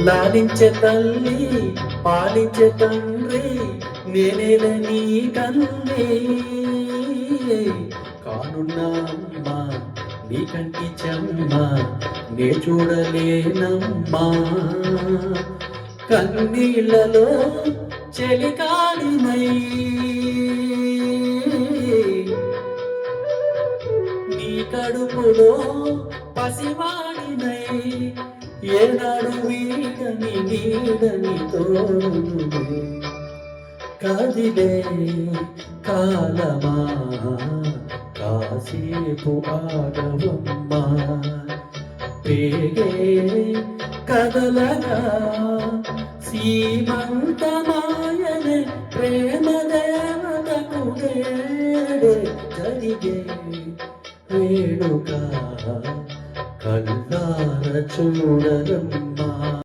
లాలించే తల్లి పాలించే తండ్రి నేనేల నీ కన్నే కానున్నామ్మా నీ కంటి చెమ్మ నే చూడలేనమ్మా కన్నీళ్ళలో చెలికాలిమై నీ కడుపులో పసివాడినై ఏనాడు వీడని నీడని తోడునే కదిలే కాలమా కాసేపు ఆగవమ్మా పేగే కదలగా సీమంతమాయనే ప్రేమ దేవతకు వేడే జరిగే వేడుక కళ్ళార చూడరమ్మా